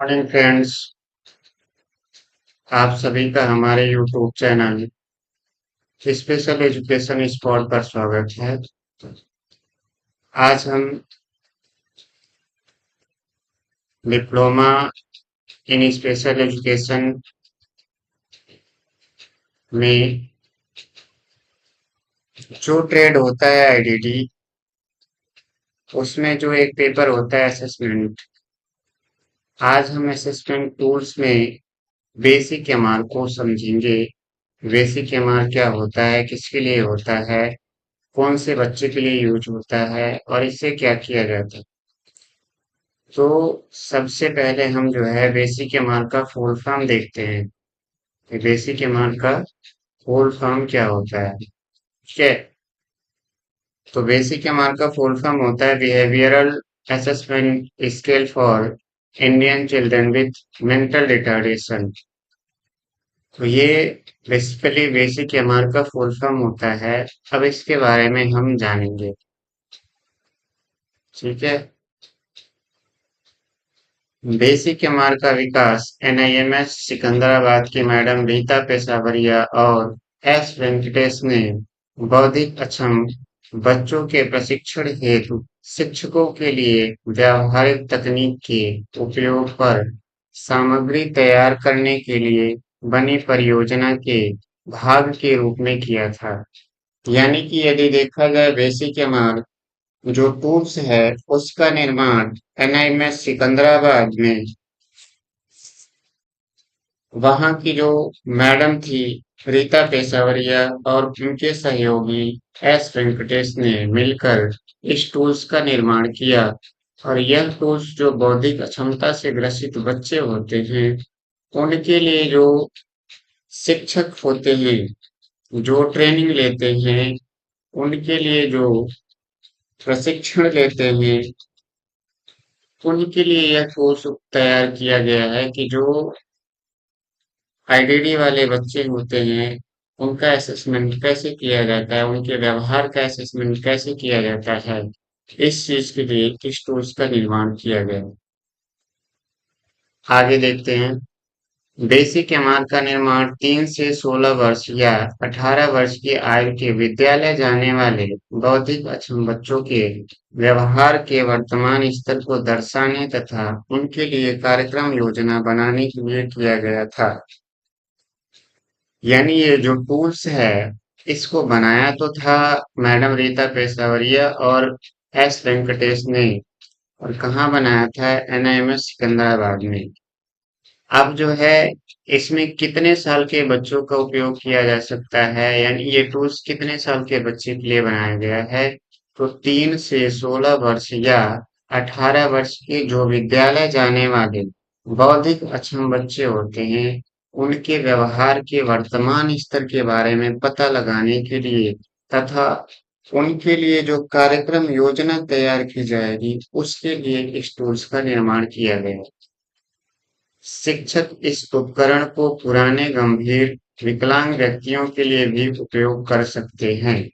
Morning friends. आप सभी का हमारे YouTube channel special education spot पर स्वागत है। आज हम डिप्लोमा इन स्पेशल एजुकेशन में जो ट्रेड होता है आईडीडी, उसमें जो एक पेपर होता है असेसमेंट। आज हम असेसमेंट टूल्स में बेसिक एमआर को समझेंगे। बेसिक एमआर क्या होता है, किसके लिए होता है, कौन से बच्चे के लिए यूज होता है और इससे क्या किया जाता है। तो सबसे पहले हम जो है बेसिक एमआर का फुल फॉर्म देखते हैं कि बेसिक एमआर का फुल फॉर्म क्या होता है। ठीक है। तो बेसिक एमआर का फुल फॉर्म होता है behavioural assessment scale for Indian children with mental retardation. तो ये बेसिकली बेसिक एमआर का फुल फॉर्म होता है। अब इसके बारे में हम जानेंगे। ठीक है। बेसिक एमआर का विकास एनआईएमएस सिकंदराबाद की मैडम रीता पेशावरिया और एस वेंकटेश ने बौद्धिक अक्षम बच्चों के प्रशिक्षण हेतु शिक्षकों के लिए व्यावहारिक तकनीक के उपयोग पर सामग्री तैयार करने के लिए बनी परियोजना के भाग के रूप में किया था। यानी कि यदि देखा जाए बेसिक एमआर जो टूल्स है उसका निर्माण एनआईएमएस सिकंदराबाद में वहां की जो मैडम थी रीता पेशावरिया और उनके सहयोगी एस वेंकटेश ने मिलकर इस टूल्स का निर्माण किया। और यह टूल्स जो बौद्धिक अक्षमता से ग्रसित बच्चे होते हैं उनके लिए जो शिक्षक होते हैं जो ट्रेनिंग लेते हैं उनके लिए जो प्रशिक्षण लेते हैं उनके लिए यह कोर्स तैयार किया गया है कि जो आईडीडी वाले बच्चे होते हैं उनका असेसमेंट कैसे किया जाता है, उनके व्यवहार का असेसमेंट कैसे किया जाता है। इस चीज के लिए इस टूल्स का निर्माण किया गया है। आगे देखते हैं। बेसिक एमआर का निर्माण 3 से 16 वर्ष या 18 वर्ष की आयु के विद्यालय जाने वाले बौद्धिक अक्षम बच्चों के व्यवहार के वर्तमान स्तर को दर्शाने तथा उनके लिए कार्यक्रम योजना बनाने के लिए किया गया था। यानी ये जो टूल्स है इसको बनाया तो था मैडम रीता पेशावरिया और एस वेंकटेश ने। और कहाँ बनाया था? एनआईएमएस सिकंदराबाद में। अब जो है इसमें कितने साल के बच्चों का उपयोग किया जा सकता है, यानी ये टूल्स कितने साल के बच्चे के लिए बनाया गया है? तो 3 से 16 वर्ष या 18 वर्ष के जो विद्यालय जाने वाले बौद्धिक अक्षम बच्चे होते हैं उनके व्यवहार के वर्तमान स्तर के बारे में पता लगाने के लिए तथा उनके लिए जो कार्यक्रम योजना तैयार की जाएगी उसके लिए इस टूल्स का निर्माण किया गया है। शिक्षक इस उपकरण को पुराने गंभीर विकलांग व्यक्तियों के लिए भी उपयोग कर सकते हैं।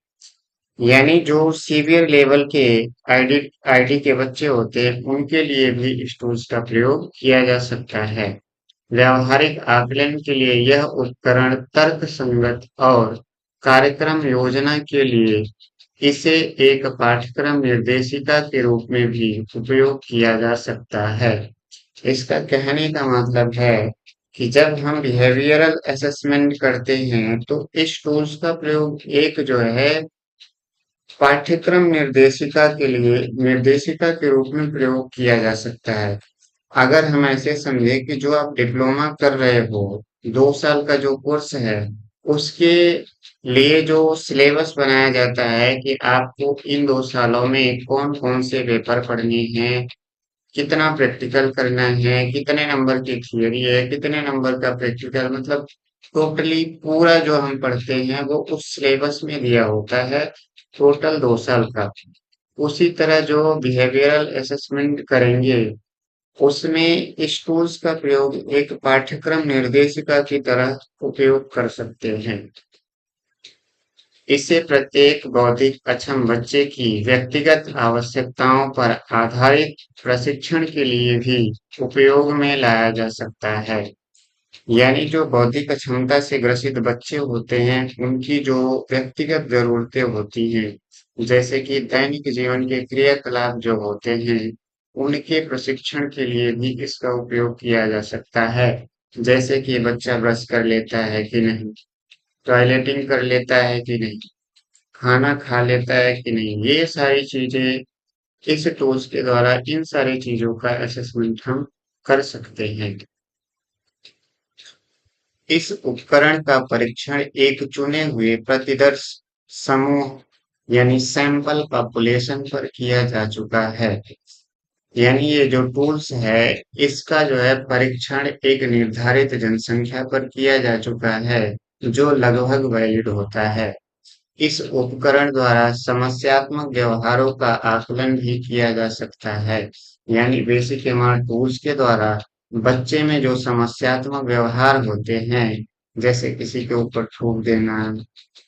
यानी जो सीवियर लेवल के आईडी आईडी के बच्चे होते हैं उनके लिए भी इस टूल्स का प्रयोग किया जा सकता है। व्यावहारिक आकलन के लिए यह उपकरण तर्क संगत और कार्यक्रम योजना के लिए इसे एक पाठ्यक्रम निर्देशिका के रूप में भी उपयोग किया जा सकता है। इसका कहने का मतलब है कि जब हम बिहेवियरल असेसमेंट करते हैं तो इस टूल्स का प्रयोग एक जो है पाठ्यक्रम निर्देशिका के रूप में प्रयोग किया जा सकता है। अगर हम ऐसे समझे कि जो आप डिप्लोमा कर रहे हो 2 साल का जो कोर्स है उसके लिए जो सिलेबस बनाया जाता है कि आपको इन 2 सालों में कौन कौन से पेपर पढ़ने हैं, कितना प्रैक्टिकल करना है, कितने नंबर की थ्योरी है, कितने नंबर का प्रैक्टिकल, मतलब टोटली पूरा जो हम पढ़ते हैं वो उस सिलेबस में दिया होता है टोटल 2 साल का। उसी तरह जो बिहेवियरल असेसमेंट करेंगे उसमें इस टूल्स का प्रयोग एक पाठ्यक्रम निर्देशिका की तरह उपयोग कर सकते हैं। इससे प्रत्येक बौद्धिक अक्षम बच्चे की व्यक्तिगत आवश्यकताओं पर आधारित प्रशिक्षण के लिए भी उपयोग में लाया जा सकता है। यानी जो बौद्धिक अक्षमता से ग्रसित बच्चे होते हैं, उनकी जो व्यक्तिगत जरूरतें होती हैं, जैसे कि दैनिक जीवन के क्रियाकलाप जो होते हैं, उनके प्रशिक्षण के लिए भी इसका उपयोग किया जा सकता है। जैसे कि बच्चा ब्रश कर लेता है कि नहीं, टॉयलेटिंग कर लेता है कि नहीं, खाना खा लेता है कि नहीं, ये सारी चीजें इस टूल्स के द्वारा इन सारी चीजों का असेसमेंट हम कर सकते हैं। इस उपकरण का परीक्षण एक चुने हुए प्रतिदर्श समूह यानी सैंपल पॉपुलेशन पर किया जा चुका है। यानी ये जो टूल्स है, इसका जो है परीक्षण एक निर्धारित जनसंख्या पर किया जा चुका है, जो लगभग वैलिड होता है। इस उपकरण द्वारा समस्यात्मक व्यवहारों का आकलन भी किया जा सकता है। यानी बेसिक एमआर टूल्स के द्वारा बच्चे में जो समस्यात्मक व्यवहार होते हैं, जैसे किसी के ऊपर थूक देना,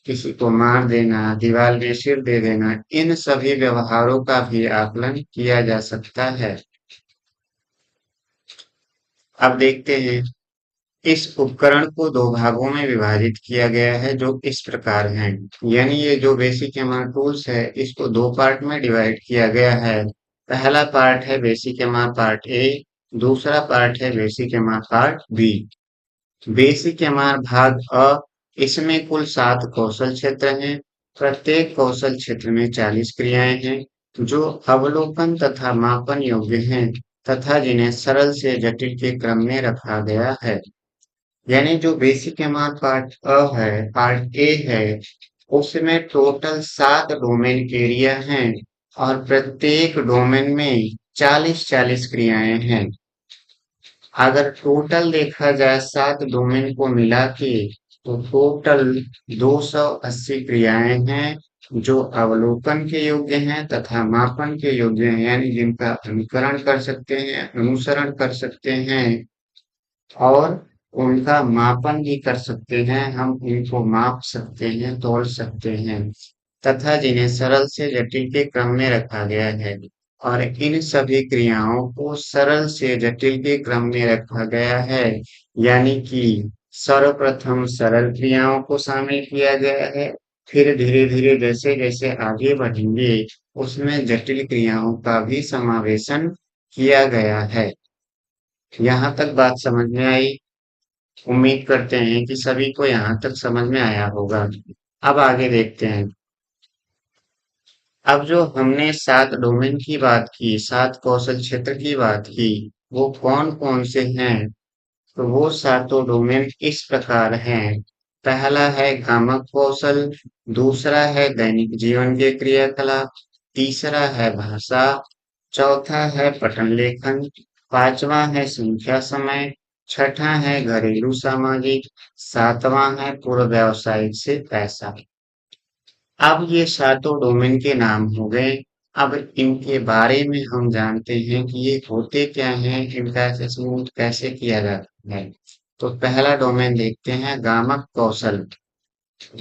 किसी को मार देना, दीवार में सिर दे देना, इन सभी व्यवहारों का भी आकलन किया जा सकता है। अब देखते हैं, इस उपकरण को दो भागों में विभाजित किया गया है जो इस प्रकार हैं। यानी ये जो बेसिक एमआर टूल्स है, इसको दो पार्ट में डिवाइड किया गया है। पहला पार्ट है बेसिक एमआर पार्ट ए, दूसरा पार्ट है basic MR part B. Basic MR भाग अ, इसमें कुल 7 कौशल क्षेत्र हैं। प्रत्येक कौशल क्षेत्र में 40 क्रियाएं हैं, जो अवलोकन तथा मापन योग्य हैं तथा जिन्हें सरल से जटिल के क्रम में रखा गया है। यानी जो बेसिक एमआर पार्ट अ है, पार्ट ए है, उसमें टोटल 7 डोमेन एरिया हैं और प्रत्येक डोमेन में 40-40 क्रियाएं हैं। अगर टोटल देखा जाए 7 डोमेन को मिला के, तो टोटल 280 क्रियाएं हैं, जो अवलोकन के योग्य हैं तथा मापन के योग्य हैं, यानी जिनका अनुकरण कर सकते हैं, अनुसरण कर सकते हैं और उनका मापन भी कर सकते हैं। हम इनको माप सकते हैं, तौल सकते हैं तथा जिन्हें सरल से जटिल के क्रम में रखा गया है। और इन सभी क्रियाओं को सरल से जटिल के क्रम में रखा गया है, यानी कि सर्वप्रथम सरल क्रियाओं को शामिल किया गया है, फिर धीरे धीरे जैसे जैसे आगे बढ़ेंगे, उसमें जटिल क्रियाओं का भी समावेशन किया गया है। यहाँ तक बात समझ में आई। उम्मीद करते हैं कि सभी को यहाँ तक समझ में आया होगा। अब आगे देखते हैं। अब जो हमने 7 डोमेन की बात की, 7 कौशल क्षेत्र की बात की, वो कौन कौन से हैं? तो वो सातों डोमेन इस प्रकार हैं। पहला है गामक कौशल, दूसरा है दैनिक जीवन के क्रियाकलाप, तीसरा है भाषा, चौथा है पठन लेखन, पांचवा है संख्या समय, छठा है घरेलू सामाजिक, सातवां है पूर्व व्यावसायिक से पैसा। अब ये सातों डोमेन के नाम हो गए। अब इनके बारे में हम जानते हैं कि ये होते क्या हैं, इनका असेसमेंट कैसे किया जाता है। तो पहला डोमेन देखते हैं, गामक कौशल।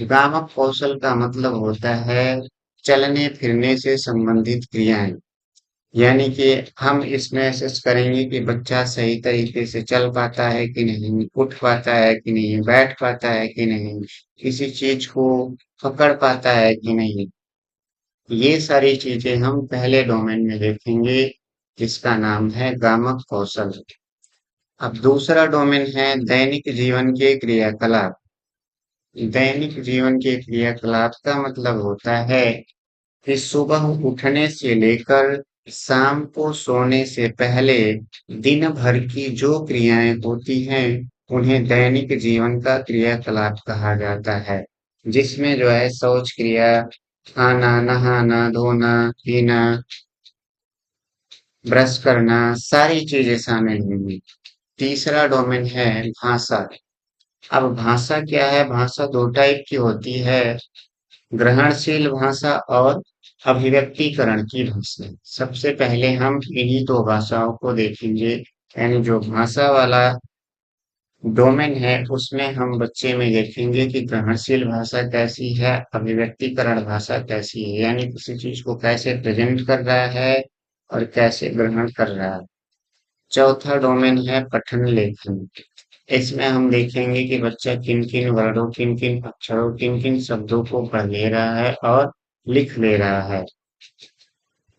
गामक कौशल का मतलब होता है चलने फिरने से संबंधित क्रियाएं। यानी कि हम इसमें असेस करेंगे कि बच्चा सही तरीके से चल पाता है कि नहीं, उठ पाता है कि नहीं, बैठ पाता है कि नहीं, किसी चीज को पकड़ पाता है कि नहीं। ये सारी चीजें हम पहले डोमेन में देखेंगे, जिसका नाम है गामक कौशल। अब दूसरा डोमेन है दैनिक जीवन के क्रियाकलाप। दैनिक जीवन के क्रियाकलाप का मतलब होता है कि सुबह उठने से लेकर शाम को सोने से पहले दिन भर की जो क्रियाएं होती हैं, उन्हें दैनिक जीवन का क्रियाकलाप कहा जाता है। जिसमें जो है शौच क्रिया, खाना, नहाना, धोना, पीना, ब्रश करना, सारी चीजें शामिल होंगी। तीसरा डोमेन है भाषा। अब भाषा क्या है? भाषा दो टाइप की होती है, ग्रहणशील भाषा और अभिव्यक्तिकरण की भाषा। सबसे पहले हम इन्हीं दो भाषाओं को देखेंगे। यानी जो भाषा वाला डोमेन है उसमें हम बच्चे में देखेंगे कि ग्रहणशील भाषा कैसी है, अभिव्यक्तिकरण भाषा कैसी है, यानी किसी चीज को कैसे प्रेजेंट कर रहा है और कैसे ग्रहण कर रहा है। चौथा डोमेन है पठन लेखन। इसमें हम देखेंगे कि बच्चा किन किन वर्डों, किन किन अक्षरों, किन किन शब्दों को पढ़ ले रहा है और लिख ले रहा है।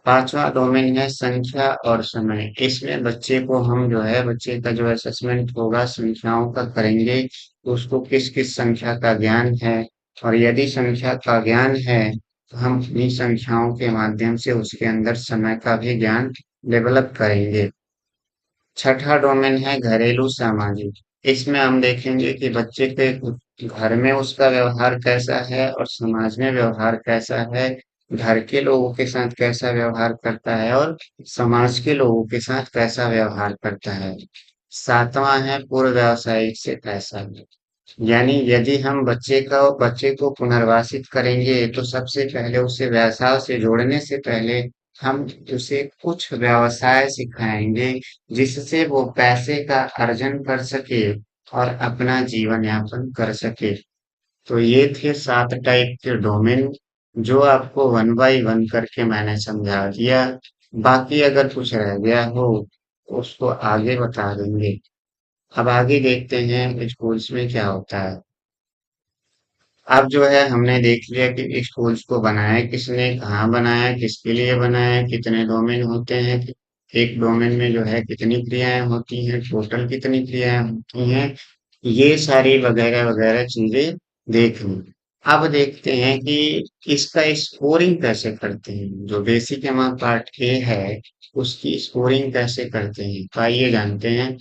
पांचवा डोमेन है संख्या और समय। इसमें बच्चे को हम जो है बच्चे का जो असेसमेंट होगा संख्याओं का करेंगे, तो उसको किस किस संख्या का ज्ञान है, और यदि संख्या का ज्ञान है तो हम उन्हीं संख्याओं के माध्यम से उसके अंदर समय का भी ज्ञान डेवलप करेंगे। छठा डोमेन है घरेलू सामाजिक। इसमें हम देखेंगे कि बच्चे के घर में उसका व्यवहार कैसा है और समाज में व्यवहार कैसा है, घर के लोगों के साथ कैसा व्यवहार करता है और समाज के लोगों के साथ कैसा व्यवहार करता है। सातवां है पूर्व व्यावसायिक से पैसा। यानी यदि हम बच्चे को पुनर्वासित करेंगे तो सबसे पहले उसे व्यवसाय से जोड़ने से पहले हम उसे कुछ व्यवसाय सिखाएंगे जिससे वो पैसे का अर्जन कर सके और अपना जीवन यापन कर सके। तो ये थे 7 टाइप के डोमेन जो आपको वन बाय वन करके मैंने समझा दिया। बाकी अगर कुछ रह गया हो तो उसको आगे बता देंगे। अब आगे देखते हैं स्कूल्स में क्या होता है। अब जो है हमने देख लिया कि स्कूल्स को बनाया किसने, कहाँ बनाया, किसके लिए बनाया, कितने डोमेन होते हैं, एक डोमेन में जो है कितनी क्रियाएं होती हैं, टोटल कितनी क्रियाएं होती हैं, ये सारी वगैरह वगैरह चीजें देख ली। अब देखते हैं कि इसका स्कोरिंग कैसे करते हैं। जो बेसिक एमआर पार्ट ए है उसकी स्कोरिंग कैसे करते हैं, तो आइए जानते हैं।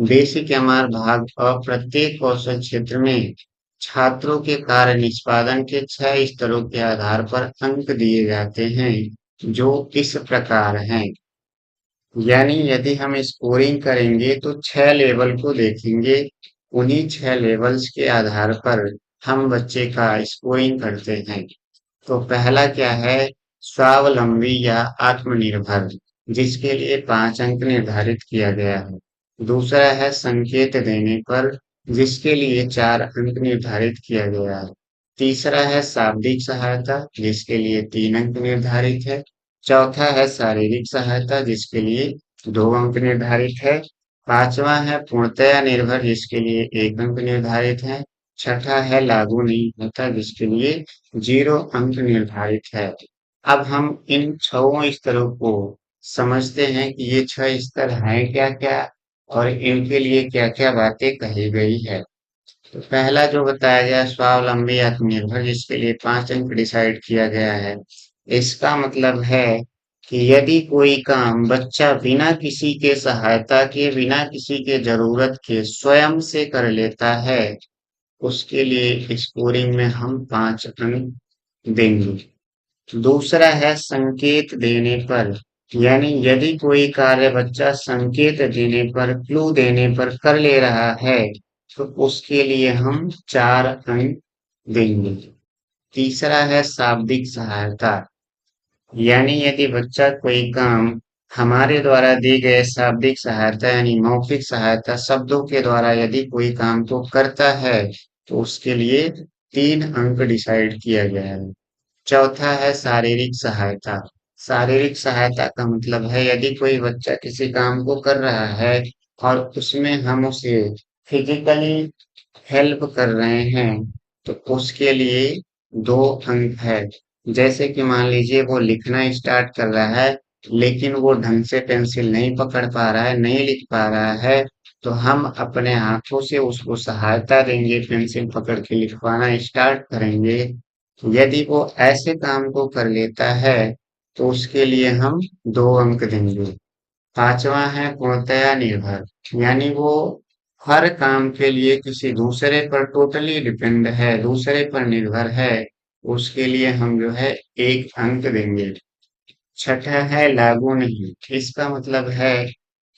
बेसिक एमआर भाग अ प्रत्येक कौशल क्षेत्र में छात्रों के कार्य निष्पादन के 6 स्तरों के आधार पर अंक दिए जाते हैं जो इस प्रकार हैं। यानी यदि हम स्कोरिंग करेंगे तो 6 लेवल को देखेंगे, उन्हीं 6 लेवल्स के आधार पर हम बच्चे का स्कोरिंग करते हैं। तो पहला क्या है, स्वावलंबी या आत्मनिर्भर, जिसके लिए 5 अंक निर्धारित किया गया है। दूसरा है संकेत देने पर, जिसके लिए 4 अंक निर्धारित किया गया है। तीसरा है शाब्दिक सहायता, जिसके लिए 3 अंक निर्धारित है। चौथा है शारीरिक सहायता, जिसके लिए 2 अंक निर्धारित है। पांचवा है पूर्णतया निर्भर, जिसके लिए 1 अंक निर्धारित है। छठा है लागू नहीं होता, जिसके लिए 0 अंक निर्धारित है। अब हम इन 6 स्तरों को समझते हैं कि ये 6 स्तर हैं क्या क्या और इनके लिए क्या क्या बातें कही गई है। तो पहला जो बताया गया स्वावलंबी आत्मनिर्भर, जिसके लिए 5 अंक डिसाइड किया गया है। इसका मतलब है कि यदि कोई काम बच्चा बिना किसी के सहायता के, बिना किसी के जरूरत के स्वयं से कर लेता है, उसके लिए स्कोरिंग में हम 5 अंक देंगे। दूसरा है संकेत देने पर, यानी यदि कोई कार्य बच्चा संकेत देने पर, क्लू देने पर कर ले रहा है तो उसके लिए हम 4 अंक देंगे। तीसरा है शाब्दिक सहायता, यानी यदि बच्चा कोई काम हमारे द्वारा दी गए शाब्दिक सहायता यानी मौखिक सहायता शब्दों के द्वारा यदि कोई काम को करता है तो उसके लिए 3 अंक डिसाइड किया गया है। चौथा है शारीरिक सहायता। शारीरिक सहायता का मतलब है यदि कोई बच्चा किसी काम को कर रहा है और उसमें हम उसे फिजिकली हेल्प कर रहे हैं तो उसके लिए 2 अंक है। जैसे कि मान लीजिए वो लिखना स्टार्ट कर रहा है लेकिन वो ढंग से पेंसिल नहीं पकड़ पा रहा है, नहीं लिख पा रहा है, तो हम अपने हाथों से उसको सहायता देंगे, पेंसिल पकड़ के लिखवाना स्टार्ट करेंगे। यदि वो ऐसे काम को कर लेता है तो उसके लिए हम 2 अंक देंगे। पांचवा है पूर्णतया निर्भर, यानी वो हर काम के लिए किसी दूसरे पर टोटली डिपेंड है, दूसरे पर निर्भर है, उसके लिए हम जो है 1 अंक देंगे। छठा है लागू नहीं। इसका मतलब है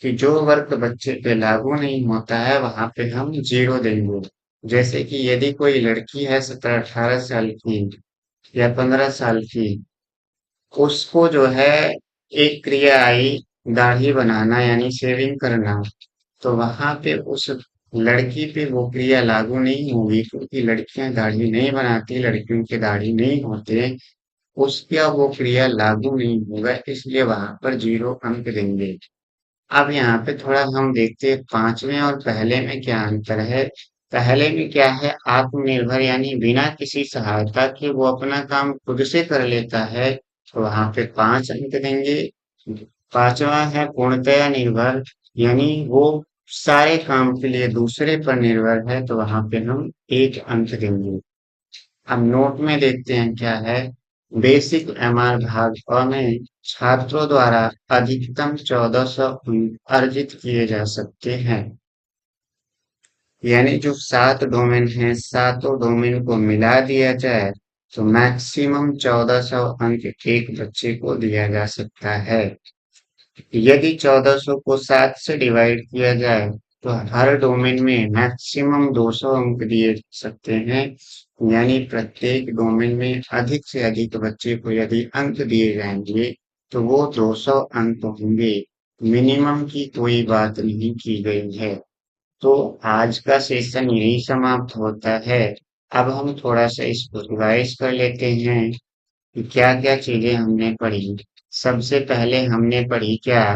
कि जो वर्क बच्चे पे लागू नहीं होता है वहां पे हम 0 देंगे। जैसे कि यदि कोई लड़की है 17-18 साल की या 15 साल की, उसको जो है एक क्रिया आई दाढ़ी बनाना यानी शेविंग करना, तो वहां पे लड़की पे वो क्रिया लागू नहीं होगी क्योंकि लड़कियां दाढ़ी नहीं बनाती, लड़कियों के दाढ़ी नहीं होते, उसका वो क्रिया लागू नहीं होगा, इसलिए वहां पर 0 अंक देंगे। अब यहाँ पे थोड़ा हम देखते हैं पांचवें और पहले में क्या अंतर है। पहले में क्या है, आत्मनिर्भर यानी बिना किसी सहायता के वो अपना काम खुद से कर लेता है, तो वहां पे 5 अंक देंगे। पांचवा है पूर्णतया निर्भर, यानी वो सारे काम के लिए दूसरे पर निर्भर है, तो वहां पे हम 1 अंक देंगे। अब नोट में देखते हैं क्या है। बेसिक एमआर भाग अ में छात्रों द्वारा अधिकतम 1400 अंक अर्जित किए जा सकते हैं। यानी जो 7 डोमेन हैं, सातों डोमेन को मिला दिया जाए तो मैक्सिमम 1400 अंक एक बच्चे को दिया जा सकता है। यदि 1400 को 7 से डिवाइड किया जाए तो हर डोमेन में मैक्सिमम 200 अंक दिए जा सकते हैं। यानी प्रत्येक डोमेन में अधिक से अधिक बच्चे को यदि अंक दिए जाएंगे तो वो 200 अंक होंगे। मिनिमम की कोई बात नहीं की गई है। तो आज का सेशन यही समाप्त होता है। अब हम थोड़ा सा इसको रिवाइज कर लेते हैं कि क्या क्या चीजें हमने पढ़ी। सबसे पहले हमने पढ़ी क्या,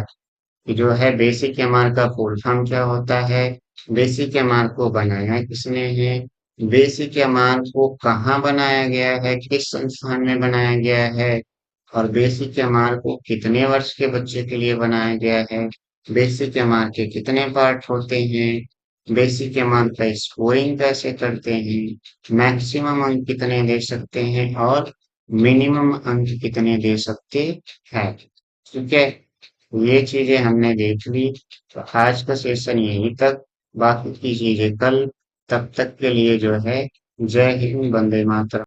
कि जो है बेसिक एमआर का फुल फॉर्म क्या होता है, बेसिक एमआर को बनाया किसने है, बेसिक एमआर को कहाँ बनाया गया है, किस संस्थान में बनाया गया है, और बेसिक एमआर को कितने वर्ष के बच्चे के लिए बनाया गया है, बेसिक एमआर के कितने पार्ट होते हैं, बेसिक एमआर का स्कोरिंग कैसे करते हैं, मैक्सिमम अंक कितने दे सकते हैं और मिनिमम अंक कितने दे सकते हैं। ठीक है, ये चीजें हमने देख ली। तो आज का सेशन यहीं तक, बाकी की चीजें कल। तब तक के लिए जो है, जय हिंद, वंदे मातरम।